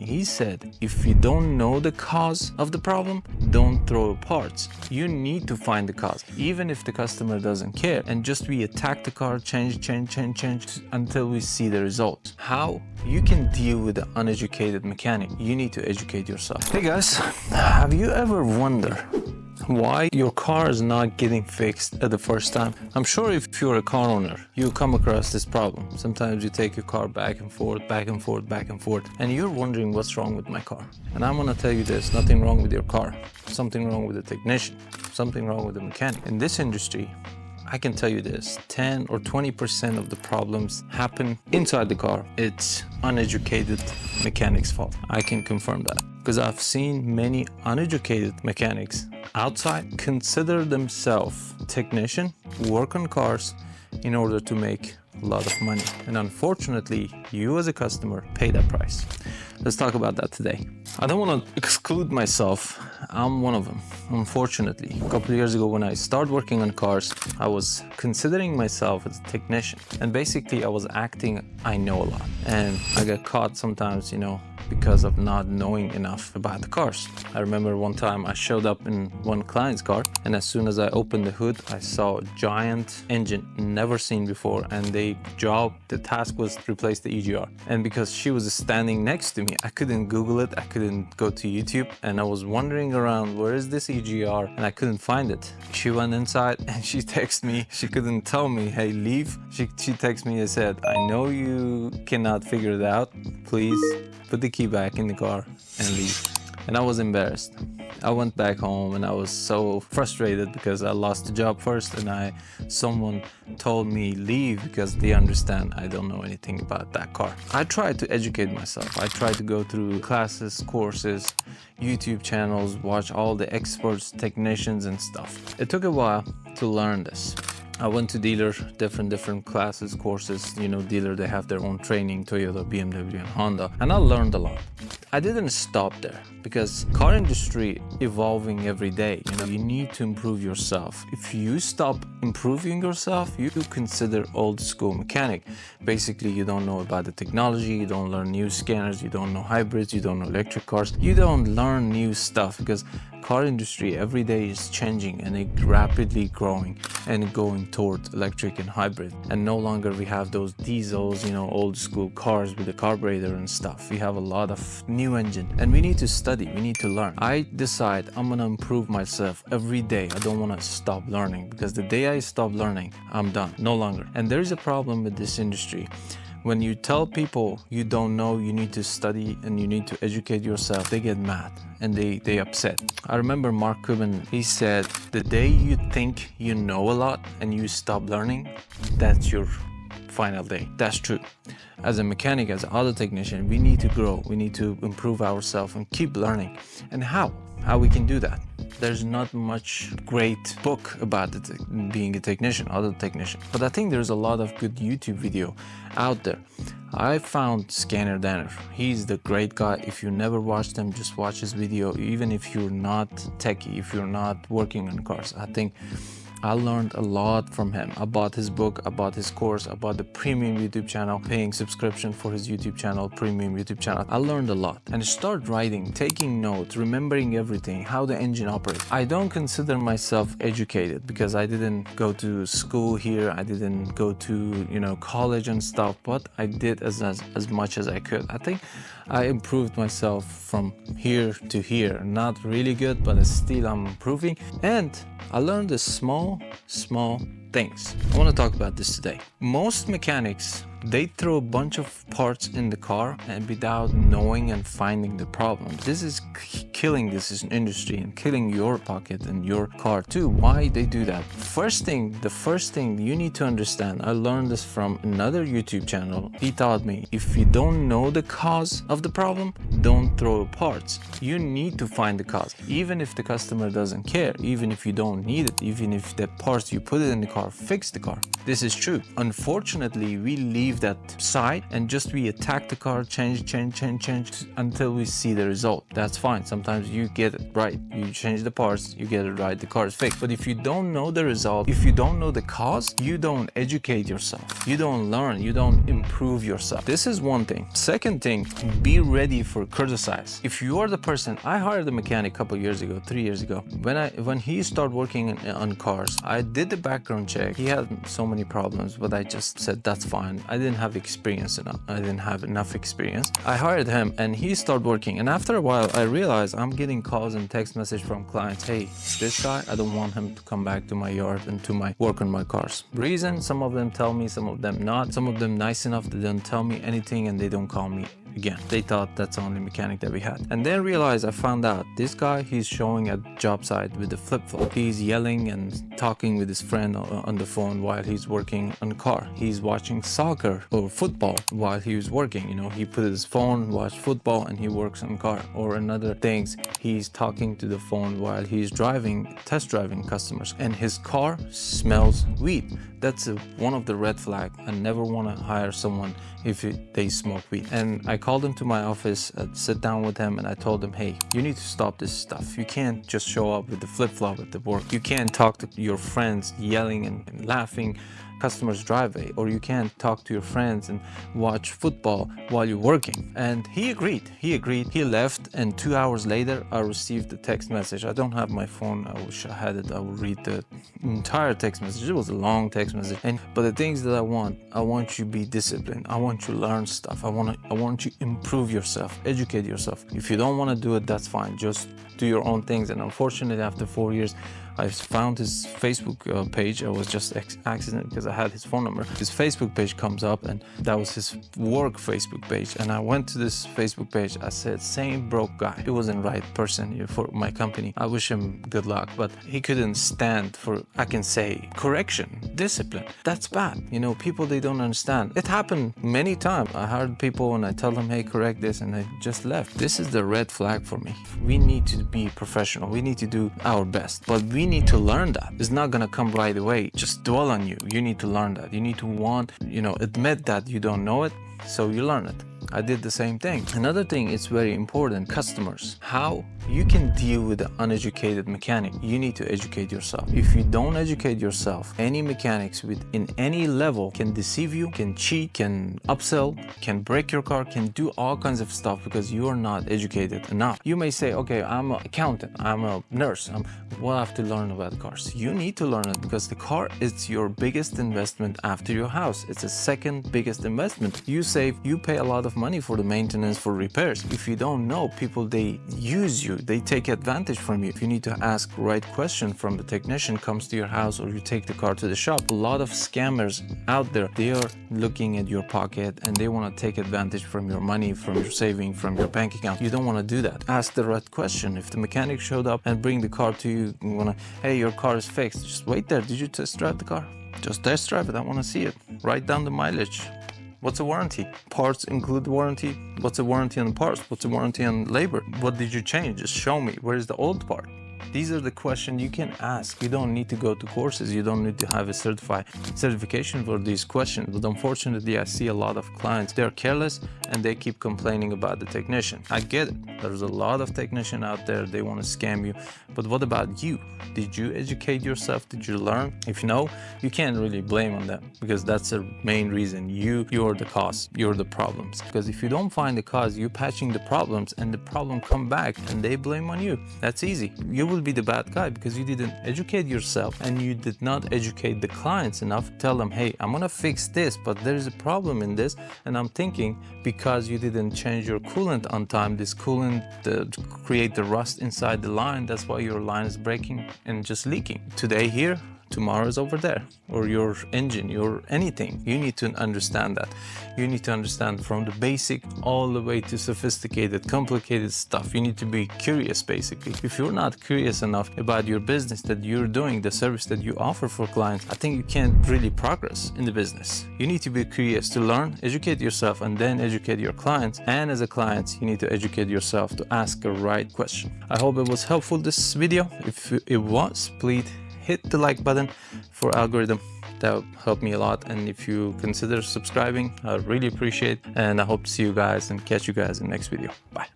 He said, if you don't know the cause of the problem, don't throw parts. You need to find the cause, even if the customer doesn't care, and just we attack the car, change until we see the results. How? You can deal with an uneducated mechanic. You need to educate yourself. Hey guys, have you ever wondered why your car is not getting fixed at the first time? I'm sure if you're a car owner, you come across this problem. Sometimes you take your car back and forth, and you're wondering what's wrong with my car. And I'm gonna tell you this, nothing wrong with your car, something wrong with the technician, something wrong with the mechanic. In this industry, I can tell you this, 10 or 20% of the problems happen inside the car. It's uneducated mechanics' fault. I can confirm that, because I've seen many uneducated mechanics outside consider themselves technician, work on cars in order to make a lot of money. And unfortunately, you as a customer pay that price. Let's talk about that today. I don't want to exclude myself. I'm one of them, unfortunately. A couple of years ago when I started working on cars, I was considering myself as a technician. And basically I was acting, I know a lot. And I got caught sometimes, because of not knowing enough about the cars. I remember one time I showed up in one client's car, and as soon as I opened the hood, I saw a giant engine never seen before, and the task was to replace the EGR. And because she was standing next to me, I couldn't Google it, I couldn't go to YouTube, and I was wandering around, where is this EGR? And I couldn't find it. She went inside and she texted me, she couldn't tell me, hey, leave. She texted me and said, I know you cannot figure it out, please put the key back in the car and leave. And I was embarrassed. I went back home and I was so frustrated because I lost the job first, and someone told me leave because they understand I don't know anything about that car. I tried to educate myself. I tried to go through classes, courses, YouTube channels, watch all the experts, technicians and stuff. It took a while to learn this. I went to dealer, different classes, courses, dealer, they have their own training, Toyota, BMW and Honda, and I learned a lot. I didn't stop there because car industry evolving every day. You need to improve yourself. If you stop improving yourself, you consider old school mechanic. Basically, you don't know about the technology, you don't learn new scanners, you don't know hybrids, you don't know electric cars, you don't learn new stuff, because car industry every day is changing and it rapidly growing and going towards electric and hybrid. And no longer we have those diesels, old school cars with the carburetor and stuff. We have a lot of new engine, and we need to study, we need to learn. I decide I'm gonna improve myself every day. I don't want to stop learning, because the day I stop learning, I'm done, no longer. And there's a problem with this industry. When you tell people you don't know, you need to study and you need to educate yourself, they get mad and they upset. I remember Mark Cuban, he said, the day you think you know a lot and you stop learning, that's your final day. That's true. As a mechanic, as an auto technician, we need to grow, we need to improve ourselves and keep learning. And how we can do that? There's not much great book about being a technician, auto technician, but I think there's a lot of good YouTube video out there. I found Scanner Danner. He's the great guy. If you never watched him, just watch his video. Even if you're not techie, if you're not working on cars, I think I learned a lot from him. I bought his book, I bought his course, I bought the premium YouTube channel, paying subscription for his YouTube channel, premium YouTube channel. I learned a lot and started writing, taking notes, remembering everything, how the engine operates. I don't consider myself educated because I didn't go to school here, I didn't go to college and stuff, but I did as much as I could. I think I improved myself from here to here. Not really good, but still I'm improving. And I learned the small things. I want to talk about this today. Most mechanics, they throw a bunch of parts in the car and without knowing and finding the problem. This is killing this industry and killing your pocket and your car too. Why they do that? The first thing you need to understand, I learned this from another YouTube channel. He taught me, if you don't know the cause of the problem, don't throw parts. You need to find the cause. Even if the customer doesn't care, even if you don't need it, even if the parts you put it in the car fix the car. This is true. Unfortunately, we leave leave that side and just we attack the car, change until we see the result. That's fine. Sometimes you get it right, you change the parts, you get it right, the car is fixed. But if you don't know the result, if you don't know the cause, you don't educate yourself, you don't learn, you don't improve yourself. This is one thing. Second thing, be ready for criticize. If you are the person, I hired a mechanic a couple years ago, 3 years ago. When he started working on cars, I did the background check. He had so many problems, but I just said that's fine. I didn't have experience enough. I didn't have enough experience. I hired him and he started working. And after a while, I realized I'm getting calls and text message from clients. Hey, this guy, I don't want him to come back to my yard and to my work on my cars. Reason, some of them tell me, some of them not. Some of them nice enough, they don't tell me anything and they don't call me again. They thought that's the only mechanic that we had. And then realized, I found out this guy, he's showing at job site with the flip-flop. He's yelling and talking with his friend on the phone while he's working on the car. He's watching soccer or football while he was working. You know, he put his phone, watch football, and he works on car. Or another things, he's talking to the phone while he's driving, test driving customers, and his car smells weed. That's one of the red flags. I never want to hire someone if they smoke weed. And I called him to my office, sit down with him, and I told him, hey, you need to stop this stuff. You can't just show up with the flip-flop at the work. You can't talk to your friends yelling and laughing customers driveway, or you can't talk to your friends and watch football while you're working. And he agreed. He left, and 2 hours later I received a text message. I don't have my phone, I wish I had it. I would read the entire text message. It was a long text message. But the things that I want you to be disciplined. I want you to learn stuff. I want you to improve yourself, educate yourself. If you don't want to do it, that's fine. Just do your own things. And unfortunately, after 4 years, I found his Facebook page. I was just accident because I had his phone number. His Facebook page comes up, and that was his work Facebook page. And I went to this Facebook page. I said, same broke guy. He wasn't the right person for my company. I wish him good luck, but he couldn't stand for, I can say, correction, discipline. That's bad. You know, people, they don't understand. It happened many times. I hired people and I tell them, hey, correct this, and they just left. This is the red flag for me. We need to be professional. We need to do our best, but we need to learn that. It's not gonna come right away. Just dwell on you. You need to learn that. You need to admit that you don't know it, so you learn it. I did the same thing. Another thing, it's very important, customers. How you can deal with an uneducated mechanic. You need to educate yourself. If you don't educate yourself, any mechanics in any level can deceive you, can cheat, can upsell, can break your car, can do all kinds of stuff because you are not educated enough. You may say, okay, I'm an accountant, I'm a nurse, what I have to learn about cars. You need to learn it because the car is your biggest investment after your house. It's the second biggest investment. You pay a lot of money for the maintenance, for repairs. If you don't know, people, they use you, they take advantage from you. You need to ask right question from the technician comes to your house, or you take the car to the shop. A lot of scammers out there, they are looking at your pocket and they want to take advantage from your money, from your saving, from your bank account. You don't want to do that. Ask the right question. If the mechanic showed up and bring the car to you, hey, your car is fixed, just wait there. Did you test drive the car? Just test drive it. I want to see it. Write down the mileage. What's a warranty? Parts include warranty. What's a warranty on parts? What's a warranty on labor? What did you change? Just show me. Where is the old part? These are the questions you can ask. You don't need to go to courses. You don't need to have a certification for these questions. But unfortunately, I see a lot of clients, they're careless and they keep complaining about the technician. I get it. There's a lot of technicians out there. They want to scam you. But what about you? Did you educate yourself? Did you learn? If no, you can't really blame on them because that's the main reason. You're the cause. You're the problems. Because if you don't find the cause, you're patching the problems and the problem come back and they blame on you. That's easy. You will be the bad guy because you didn't educate yourself and you did not educate the clients enough. Tell them, hey, I'm gonna fix this, but there's a problem in this, and I'm thinking because you didn't change your coolant on time, this coolant create the rust inside the line. That's why your line is breaking and just leaking. Today here, tomorrow is over there, or your engine, your anything. You need to understand that. You need to understand from the basic all the way to sophisticated, complicated stuff. You need to be curious, basically. If you're not curious enough about your business that you're doing, the service that you offer for clients, I think you can't really progress in the business. You need to be curious to learn, educate yourself, and then educate your clients. And as a client, you need to educate yourself to ask the right question. I hope it was helpful, this video. If it was, please hit the like button for algorithm. That would help me a lot. And if you consider subscribing, I really appreciate it. And I hope to see you guys and catch you guys in the next video. Bye.